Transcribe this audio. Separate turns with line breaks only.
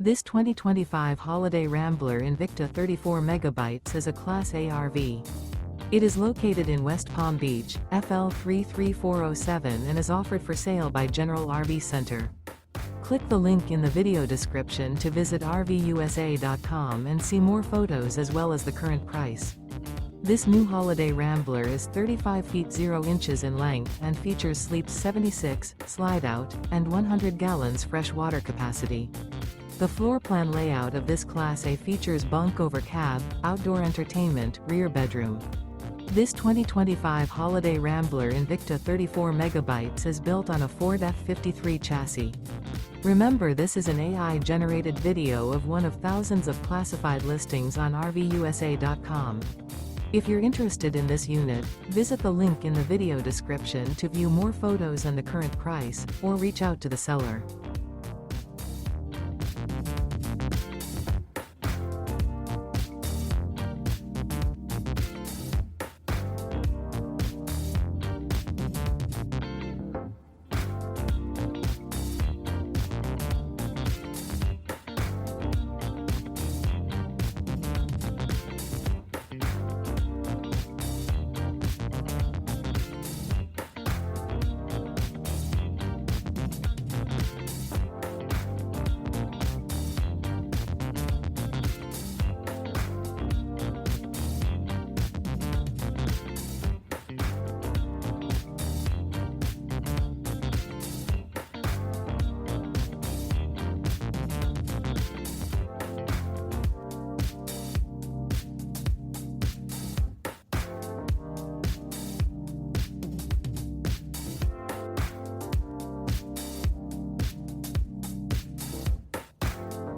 This 2025 Holiday Rambler Invicta 34 MB is a Class A RV. It is located in West Palm Beach, FL 33407 and is offered for sale by General RV Center. Click the link in the video description to visit RVUSA.com and see more photos as well as the current price. This new Holiday Rambler is 35 feet 0 inches in length and features Sleep's 76, Slideout, and 100 gallons fresh water capacity. The floor plan layout of this Class A features bunk over cab, outdoor entertainment, rear bedroom. This 2025 Holiday Rambler Invicta 34 MB is built on a Ford F53 chassis. Remember, this is an AI-generated video of one of thousands of classified listings on RVUSA.com. If you're interested in this unit, visit the link in the video description to view more photos and the current price, or reach out to the seller.